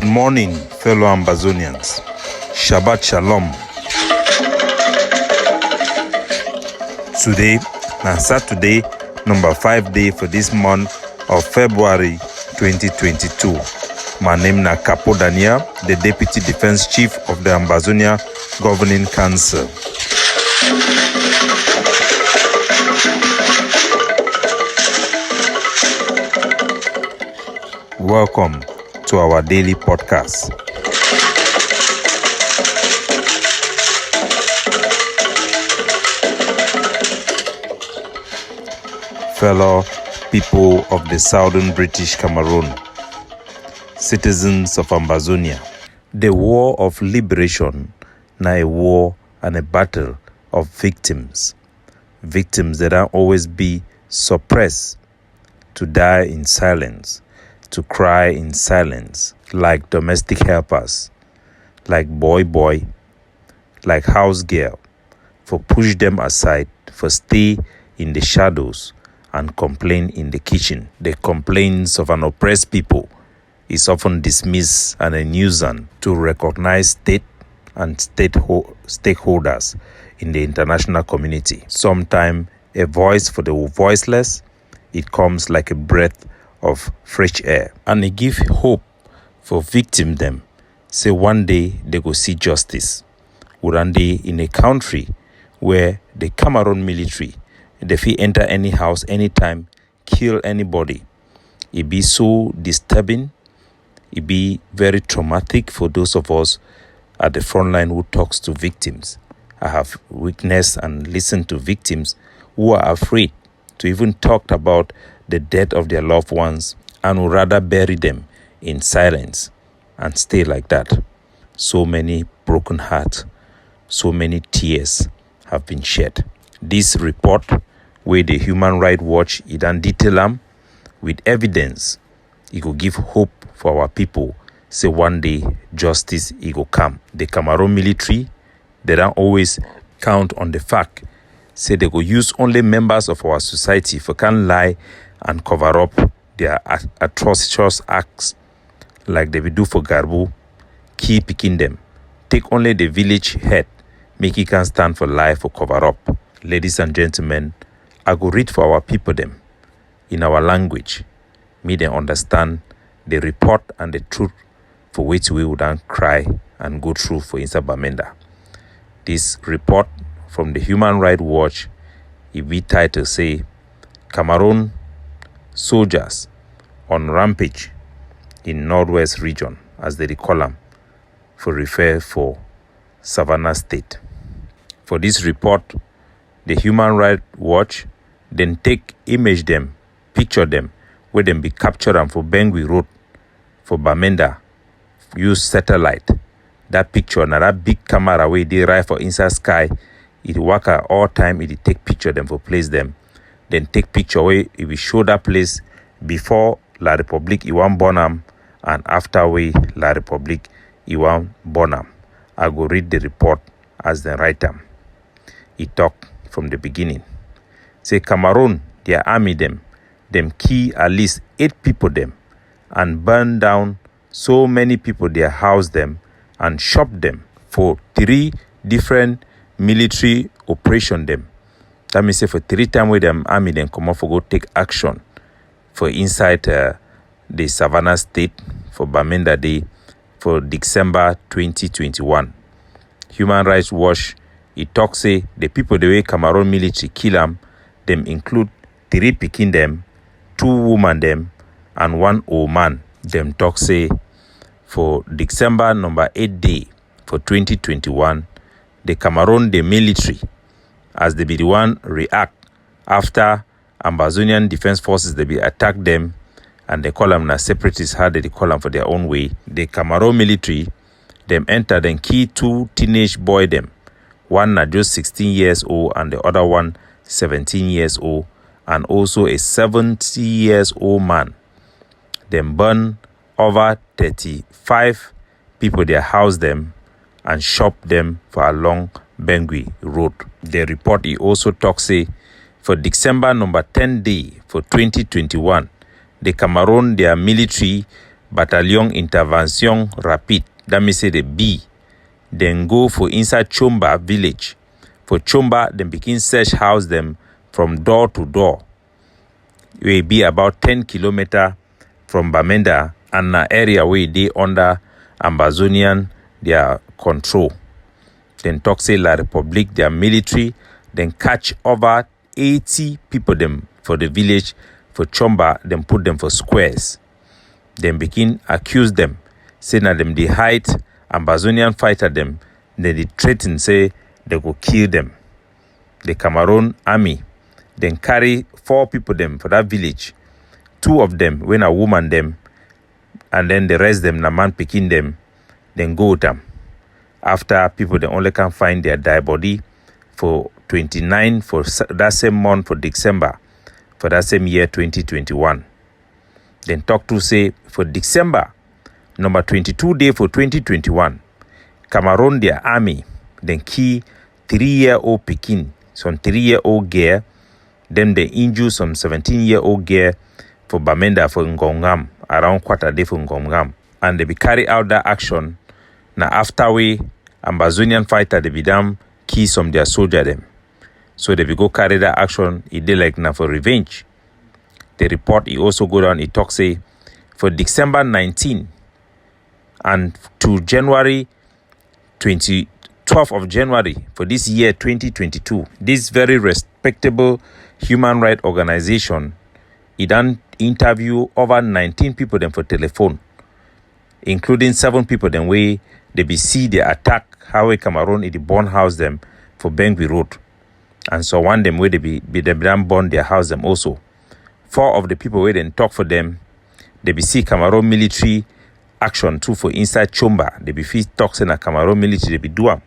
Good morning, fellow Ambazonians. Shabbat Shalom. Today, na Saturday, number 5 day for this month of February 2022. My name na Capo Daniel, the Deputy Defense Chief of the Ambazonia Governing Council. Welcome to our daily podcast. Fellow people of the southern British Cameroon, citizens of Ambazonia, the war of liberation na a war and a battle of victims that are always be suppressed, to die in silence, to cry in silence, like domestic helpers, like boy, like house girl, for push them aside, for stay in the shadows and complain in the kitchen. The complaints of an oppressed people is often dismissed and a nuisance to recognize state and stakeholders in the international community. Sometimes a voice for the voiceless, it comes like a breath of fresh air, and it give hope for victim them. Say one day they go see justice. One day in a country where the Cameroon military, they fit enter any house anytime, kill anybody. It be so disturbing. It be very traumatic for those of us at the front line who talks to victims. I have witnessed and listened to victims who are afraid to even talk about the death of their loved ones and would rather bury them in silence and stay like that. So many broken hearts, so many tears have been shed. This report, where the Human Rights Watch it done detail them with evidence, it will give hope for our people. Say one day justice it will come. The Cameroon military, they don't always count on the fact. Say they go use only members of our society for can lie and cover up their atrocious acts, like they will do for Garbu, keep picking them. Take only the village head, make he can stand for lie for cover up. Ladies and gentlemen, I go read for our people them in our language. Me them understand the report and the truth for which we would then cry and go through for inside Bamenda. This report from the Human Rights Watch, it be titled say, Cameroon soldiers on rampage in Northwest region, as they call them, for refer for Savannah State. For this report, the Human Rights Watch then take image them, picture them, where them be captured and for Bengui Road, for Bamenda, use satellite. That picture, now that big camera where they ride for inside sky, it work at all time, it take picture them for place them. Then take picture where it will show that place before La Republique it want Bonham and after way La Republique it want Bonham. I go read the report as they write them. It talk from the beginning. Say Cameroon, their army them kill at least 8 people them and burn down so many people their house them and shop them for 3 different military operation them. That means say for 3 times where them army them come up for go take action for inside the Savannah State for Bamenda Day for December 2021. Human Rights Watch it talks say the people the way Cameroon military kill them include 3 pikin them, 2 woman them, and 1 old man. Them talk say for December number 8 day for 2021, the Cameroon the military, as they be the one react after Ambazonian Defense Forces they be attack them and they call them na separatists, how they call them for their own way. The Cameroon military them enter then key 2 teenage boy them. One na just 16 years old and the other one 17 years old, and also a 70 years old man. Them burn over 35 people their house them and shop them for along Bengui Road. The report he also talks say for December number 10 day for 2021, the Cameroon their military Bataillon Intervention Rapide, that means say the B, then go for inside Chomba village. For Chomba, then begin search house them from door to door. It will be about 10 kilometers from Bamenda and an area where they under Ambazonian their control. Then talk say La Republique, their military, then catch over 80 people them for the village for Chomba, then put them for squares. Then begin accuse them, say na them they hide Ambazonian fighter them, then they threaten say they go kill them. The Cameroon army then carry 4 people them for that village. 2 of them when a woman them, and then the rest them na man picking them, then go them. After people they only can find their dead body for 29 for that same month for December for that same year 2021. Then talk to say for December number 22 day for 2021, Cameroon their army then key 3-year-old Pekin, some 3-year-old girl, then they injure some 17-year-old girl for Bamenda for Ngongam, around quarter day for Ngongam. And they be carry out that action. Now after we Ambazonian fighter they be damn key some their soldier them. So they be go carry that action, it dey like now for revenge. The report he also go down, he talk say for December 19 and to January 12th of January for this year 2022, this very respectable human rights organization, it done interview over 19 people them for telephone, including 7 people them way they be see the attack how a Cameroon in the burn house them for Bengui Road. And so one them where they be them done burn their house them also. 4 of the people where then talk for them, they be see Cameroon military action too for inside Chomba. They be fit talks in a Cameroon military, they be do am.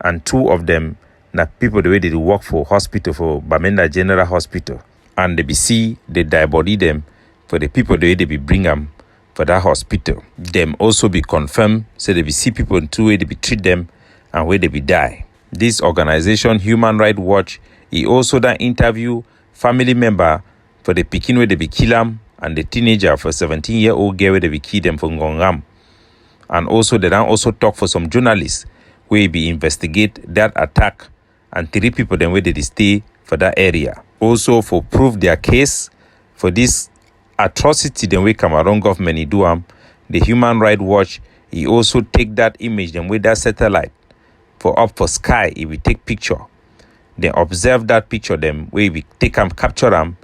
And 2 of them na people the way they work for hospital for Bamenda General Hospital. And they be see the dead body them for the people the way they be bring them for that hospital. Them also be confirmed, so they be see people too way they be treat them and where they be die. This organization, Human Rights Watch, he also done interview family member for the Pekin where they be kill them and the teenager for 17-year-old girl where they be kill them for Ngongam. And also they done also talk for some journalists where be investigate that attack and 3 people then where they stay for that area. Also for prove their case for this atrocity then way Cameroon government do am, the Human Rights Watch, he also take that image then with that satellite for up for sky, if we take picture, then observe that picture them where we take them, capture them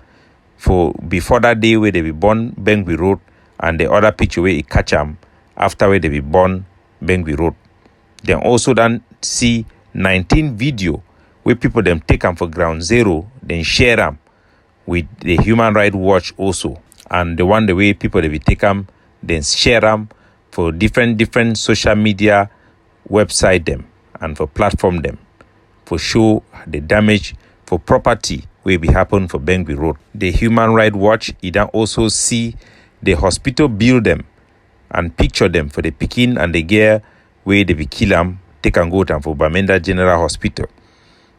for before that day where they be born Bengui Road, and the other picture where he catch them after where they be born Bengui Road. Then also then see 19 video where people them take them for ground zero, then share them with the Human Rights Watch also. And the one the way people they be take them, then share them for different social media website them and for platform them for show the damage for property will be happen for Bengui Road. The Human Rights Watch, it then also see the hospital build them and picture them for the Pekin and the girl where they be kill them, take and go them for Bamenda General Hospital.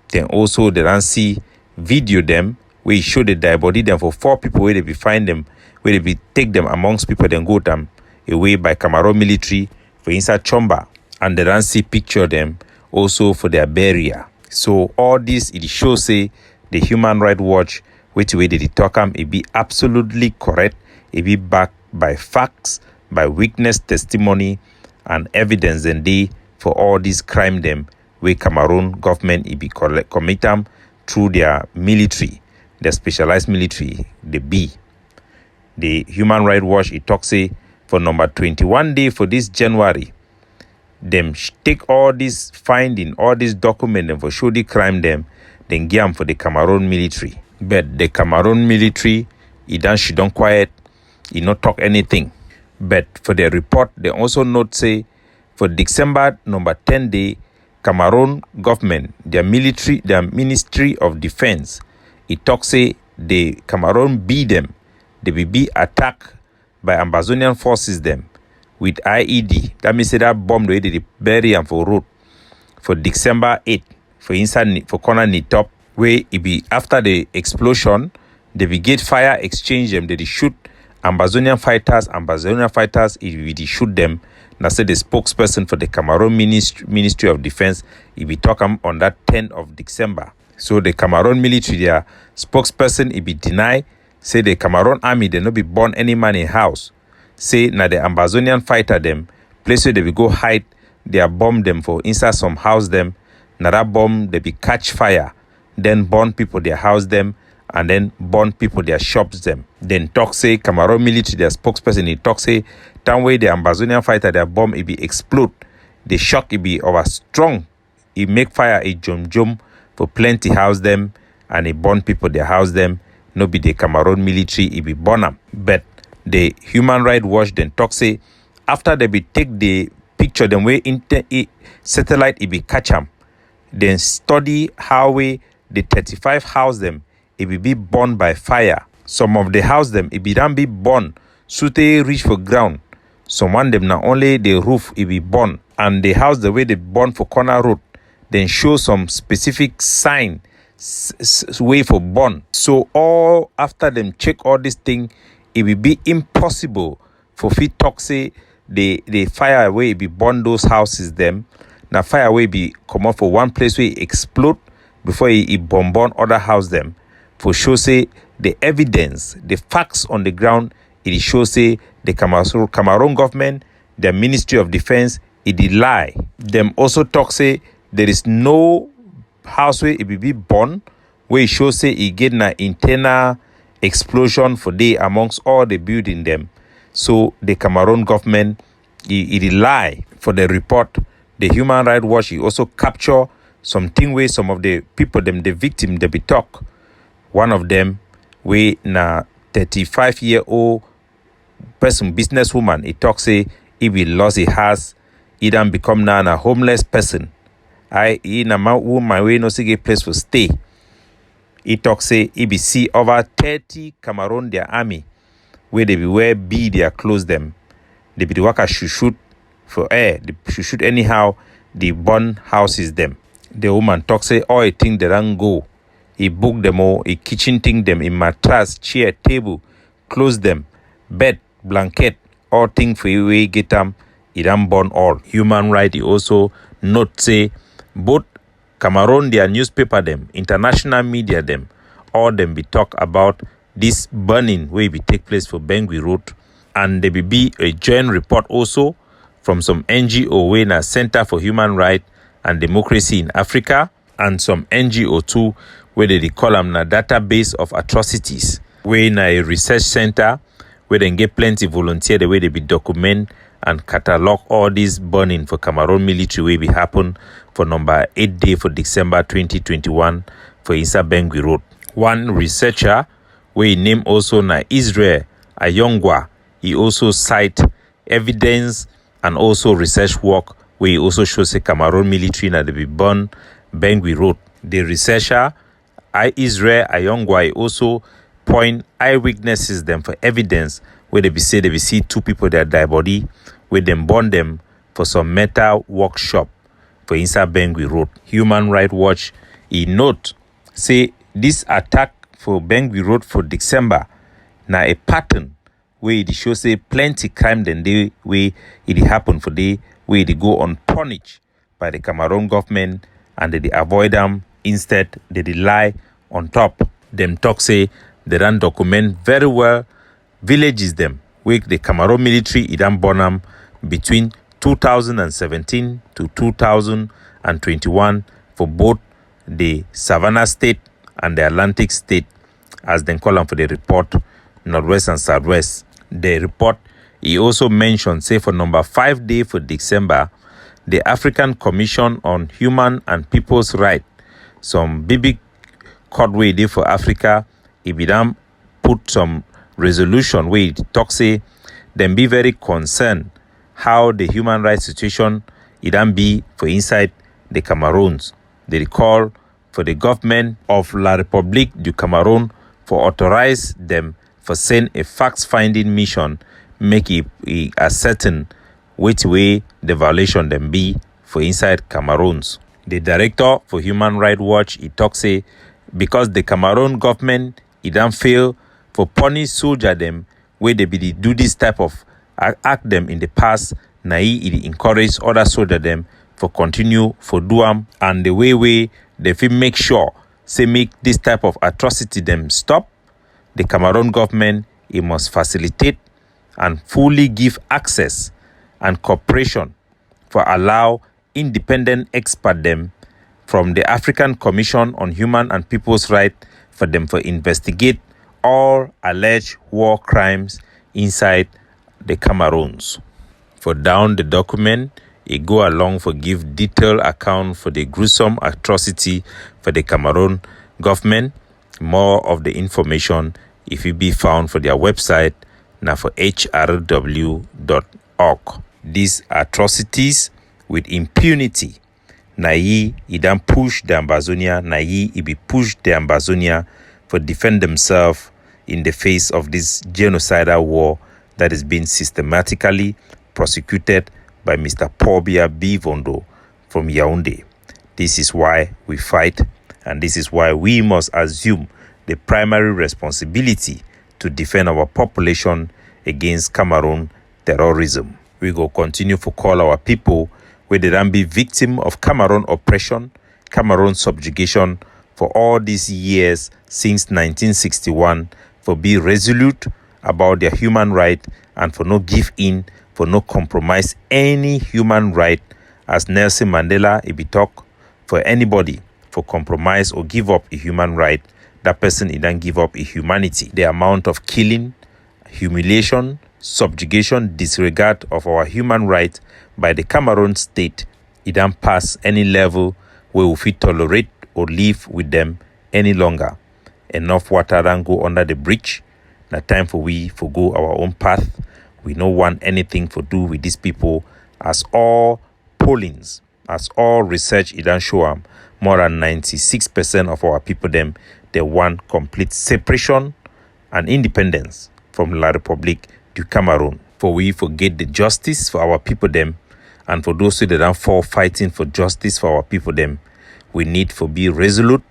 Then also they then see video them where show the dead body them for 4 people where they be find them, where they be take them amongst people then go them away by Cameroon military for inside Chomba. And they then see picture them also for their burial. So all this it shows say the Human Rights Watch which way they talk them, it be absolutely correct, it be backed by facts, by witness testimony and evidence and they for all these crime them where Cameroon government it be commit them through their military, their specialized military, the B. The Human Rights Watch it talks say for number 21 day for this January, them take all this finding, all this document them for show the crime them, then give them for the Cameroon military. But the Cameroon military, she don't quiet, he not talk anything. But for the report, they also note say for December number 10 day, Cameroon government, their military, their Ministry of Defense, it talks say the Cameroon beat them, they will be attacked by Ambazonian forces them with IED. That means that bomb where they bury and for road for December 8 for inside for corner ni top where it be after the explosion they be get fire exchange them, they shoot Ambazonian fighters, if we shoot them. Now say the spokesperson for the Cameroon Ministry of Defense, if we talk on that 10th of December. So the Cameroon military, their spokesperson, if we deny, say the Cameroon army, they no be burn any man in house. Say now the Ambazonian fighter them, place where they will go hide, they are bomb them for inside some house them. Now that bomb, they be catch fire, then burn people their house them, and then burn people their shops them. Then talk say Cameroon military, their spokesperson, he talk say time way the Ambazonian fighter, their bomb it be explode. The shock it be over strong. It make fire a jump for plenty house them, and it burn people their house them. No be the Cameroon military, it be burn them. But the Human Rights Watch then talk say after they be take the picture them way satellite it be catch them. Then study how way the 35 house them it will be burned by fire. Some of the house them it be done be burned so they reach for ground. Some one them now only the roof it be burned, and the house the way they burn for corner road then show some specific sign way for burn. So all after them check all this thing, it will be impossible for fit talk say the fire way be burn those houses them. Now fire way be come out for one place where it explode before it burn other house them. For show say the evidence, the facts on the ground, it shows say the Cameroon government, the Ministry of Defense, it did lie. Them also talk say there is no house where it will be born where it shows say it get an internal explosion for day amongst all the building them. So the Cameroon government it lie. For the report, the Human Rights Watch it also capture something where some of the people them the victim they be talk. One of them we na 35-year-old person businesswoman it talk say if he lost his house he done become now a homeless person. In a woman we no see get place for stay. He talk say he be see over 30 Cameroon their army where they be wear be their clothes them. They be the worker shoot for air. They shoot anyhow. The burn houses them. The woman talk say all a thing they don't go. He book them all. He kitchen thing them in mattress, chair, table, close them, bed, blanket, all thing for you we get them. He don't burn all. Human Rights he also note say both Cameroon their newspaper them, international media them, all them be talk about this burning where be take place for Bangui Road, and there be a joint report also from some NGO where na Center for Human Rights and Democracy in Africa, and some NGO too where they call them na database of atrocities, where na a research center where they get plenty volunteer the way they be document and catalog all this burning for Cameroon military way be happen for number 8 day for December 2021 for Insa Bangui Road. One researcher where he name also na Israel Ayongwa, he also cite evidence and also research work where he also shows a Cameroon military na they be burn Bangui Road. The researcher Israel Ayongwa he also point eyewitnesses them for evidence where they be see two people that die body where them burn them for some metal workshop for inside Bangui Road. Human Rights Watch he note say this attack for Bangui Road for December na a pattern where it show say plenty crime then they way it happen for day where they go unpunished by the Cameroon government and they avoid them. Instead they lie on top. Them talk say they don't document very well villages them where the Cameroon military it done burn them between 2017 to 2021 for both the Savannah State and the Atlantic State, as they call them for the report, Northwest and Southwest. The report, he also mentioned, say for number 5 day for December, the African Commission on Human and People's Rights, some big court way there for Africa, it be done put some resolution where it talk say, them be very concerned how the human rights situation it can be for inside the Cameroons. They call for the government of La République du Cameroon for authorize them for send a fact-finding mission, make it ascertain which way the violation them be for inside Cameroons. The director for Human Rights Watch he talk say because the Cameroon government it don't fail for punish soldier them where they be do this type of act them in the past, it encourage other soldier them for continue for do am, and the way they feel make sure say make this type of atrocity them stop. The Cameroon government, it must facilitate and fully give access and cooperation for allow independent expert them from the African Commission on Human and People's Rights for them for investigate all alleged war crimes inside the Cameroons. For down the document, it go along for give detailed account for the gruesome atrocity for the Cameroon government. More of the information if it be found for their website now for hrw.org. These atrocities with impunity. It don't push the Ambazonia. It be push the Ambazonia for defend themselves in the face of this genocidal war that is being systematically prosecuted by Mr. Paul Bivondo from Yaoundé. This is why we fight, and this is why we must assume the primary responsibility to defend our population against Cameroon terrorism. We go continue to call our people where they don't be victim of Cameroon oppression, Cameroon subjugation for all these years since 1961, for be resolute about their human right and for no give in, for no compromise any human right, as Nelson Mandela talk, for anybody for compromise or give up a human right, that person it don't give up a humanity. The amount of killing, humiliation, subjugation, disregard of our human right by the Cameroon state, it don't pass any level where we fit tolerate or live with them any longer. Enough water don't go under the bridge. Now time for we for go our own path. We don't want anything to do with these people, as all pollings, as all research it don't show them more than 96% of our people them they want complete separation and independence from La Republique du Cameroon. For we forget the justice for our people them, and for those who don't fall fighting for justice for our people them, we need to be resolute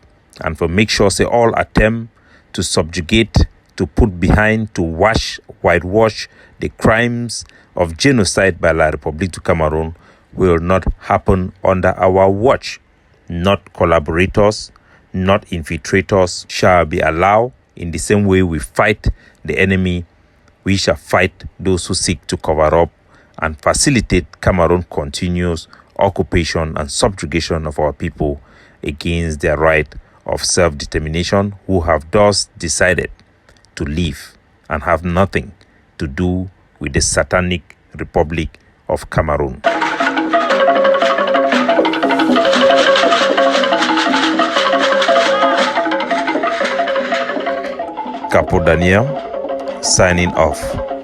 and for make sure say all attempt to subjugate, to put behind, to whitewash the crimes of genocide by La Republique du Cameroon will not happen under our watch. Not collaborators, not infiltrators shall be allowed. In the same way we fight the enemy, we shall fight those who seek to cover up and facilitate Cameroon continuous occupation and subjugation of our people against their right of self-determination, who have thus decided to live and have nothing to do with the satanic Republic of Cameroon. Capo Daniel, signing off.